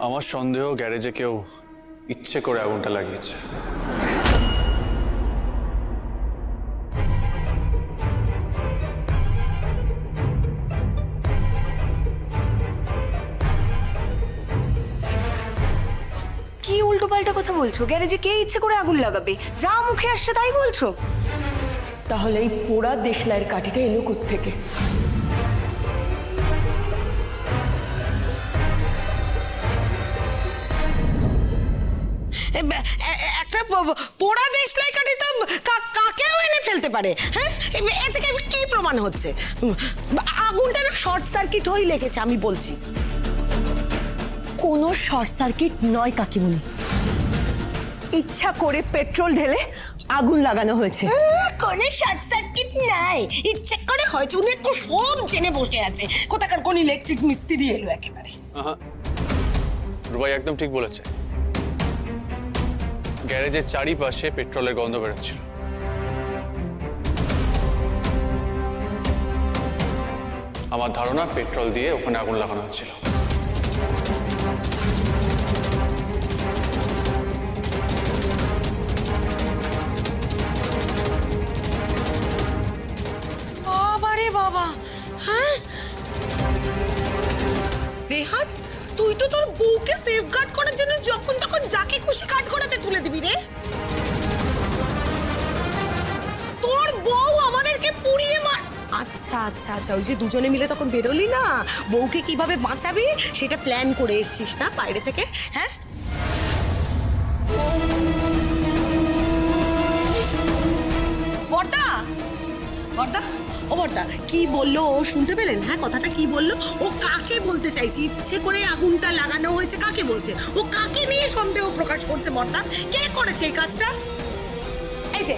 আমার সন্দেহ গ্যারেজে কেউ ইচ্ছে করে আগুনটা লাগিয়েছে। কি উল্টো পাল্টা কথা বলছো? গ্যারেজে কে ইচ্ছে করে আগুন লাগাবে? যা মুখে আসছে তাই বলছো। তাহলে এই পোড়া দেশলাইয়ের কাঠিটা এলো কোত্থেকে? একটা পোড়া দেশলাই কাঠি তো কাকেও এনে ফেলতে পারে। হ্যাঁ, এ থেকে কি প্রমাণ হচ্ছে? আগুনটা না শর্ট সার্কিট হয়ে লেগেছে, আমি বলছি। কোনো শর্ট সার্কিট নয় কাকিমুনি, ইচ্ছা করে পেট্রোল ঢেলে আগুন লাগানো হয়েছে। কোনো শর্ট সার্কিট নাই, ইচ্ছা করে হয়েছে। উনি একটু সব জেনে বসে আছে। কোথাকার কোন ইলেকট্রিক মিস্ত্রি এলো একেবারে। রুবাই একদম ঠিক বলেছে। গ্যারেজের চারিপাশে পেট্রোলের গন্ধ বেরোচ্ছিল। আমার ধারণা পেট্রোল দিয়ে ওখানে আগুন লাগানো হচ্ছিল। বাবারে বাবা! হ্যাঁ রেহান, তুই তো তোর বউকে সেফগার্ড করার জন্য যখন তখন যাকে খুশি কাট করাতে তুলে দিবি রে। তোর বউ আমাদেরকে পুড়িয়ে মার। আচ্ছা আচ্ছা আচ্ছা, ওই যে দুজনে মিলে তখন বেরোলি না, বউকে কিভাবে বাঁচাবি সেটা প্ল্যান করে এসছিস না বাইরে থেকে? হ্যাঁ, বর্দা বর্দা, ও বর্দা, কি বললো ও শুনতে পেলেন? হ্যাঁ, কথাটা কি বললো? ও কাকে বলতে চাইছে ইচ্ছে করে আগুনটা লাগানো হয়েছে? কাকে বলছে? ও কাকে নিয়ে সন্দেহ প্রকাশ করছে বর্দা? কে করেছে এই কাজটা? এই যে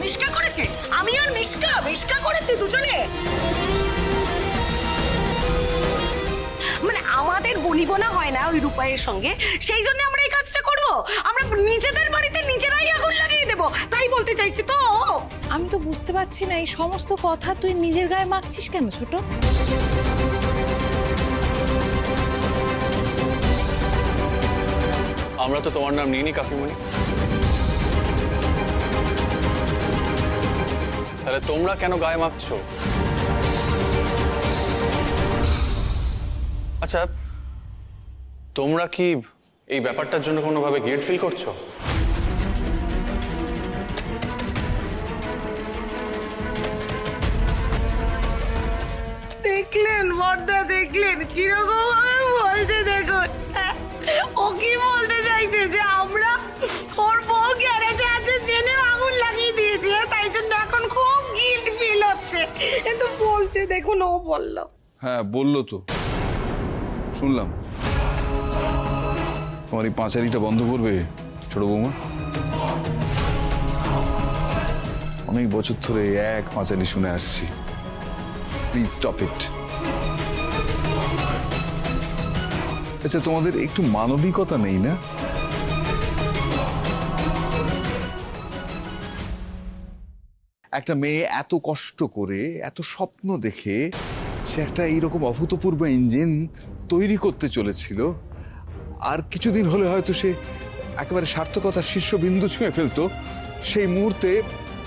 মিশকা করেছে। আমি আর মিশকা করেছি দুজনে। মানে আমাদের বনিবনা হয় না ওই রূপাইয়ের সঙ্গে, সেই জন্য আমরা এই কাজটা করব? আমরা নিজেদের বাড়িতে নিজেরাই আগুন লাগিয়ে দেব, তাই বলতে চাইছি তো? আমি তো বুঝতে পারছি না এই সমস্ত কথা তুই নিজের গায়ে মাখছিস কেন ছোট? আমরা তো তোমার নাম নিইনি কাকিমণি। তাহলে তোমরা কেন গায়ে মাখছো? আচ্ছা, তোমরা কি এই ব্যাপারটার জন্য কোনোভাবে গিল্ট ফিল করছো? দেখলেন বর্দা, দেখলেন কিরকম ভাবে বলছে? দেখুন, ও কি বলতে চাইছে যে আমরা ওর বউ গ্যারেজে আছে জেনে আগুন লাগিয়ে দিয়েছি, তাই জন্য এখন খুব গিল্ট ফিল হচ্ছে। কিন্তু বলছে, দেখুন ও বলল। হ্যাঁ বললো তো, শুনলাম। তোমার এই পাঁচারিটা বন্ধ করবে ছোট বৌমা? অনেক বছর ধরে এক পাঁচারি শুনে আসছি। Please stop it. আচ্ছা, তোমাদের একটু মানবিকতা নেই না? একটা মেয়ে এত কষ্ট করে, এত স্বপ্ন দেখে সে একটা এইরকম অভূতপূর্ব ইঞ্জিন তৈরি করতে চলেছিল, আর কিছুদিন হলে হয়তো সে একেবারে সার্থকতার শীর্ষবিন্দু ছুঁয়ে ফেলতো। সেই মুহূর্তে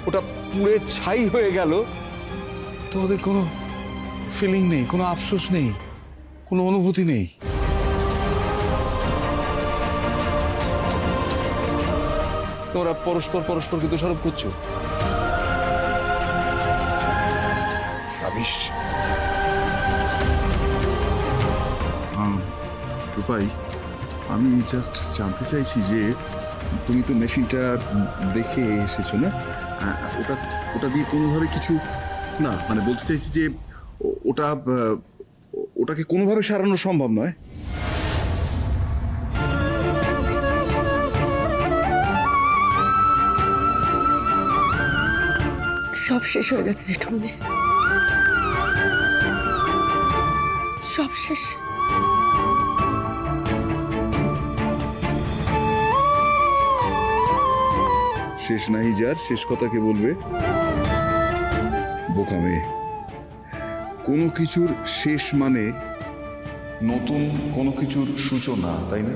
ওটা পুড়ে ছাই হয়ে গেল। তোমাদের কোনো ফিলিং নেই, কোনো আফসোস নেই, কোনো অনুভূতি নেই। তোমরা পরস্পরকে দোষারোপ করছো। রূপাই, আমি জাস্ট জানতে চাইছি যে তুমি তো মেশিনটা দেখে এসেছো না? ওটা ওটা দিয়ে কোনোভাবে কিছু না, মানে বলতে চাইছি যে ওটাকে কোনোভাবে সারানো সম্ভব নয়। সব শেষ হয়ে গেছে জেঠুমনি, সব শেষ। শেষ নাহি যার, শেষ কথা কে বলবে? বোকা মেয়ে। কোনো কিছুর শেষ মানে নতুন কোনো কিছুর সূচনা, তাই না?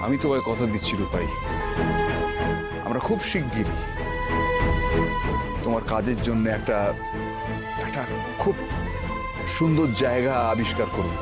আমি তোমায় কথা দিচ্ছি রূপাই, আমরা খুব শিগগিরই তোমার কাজের জন্য একটা খুব সুন্দর জায়গা আবিষ্কার করব।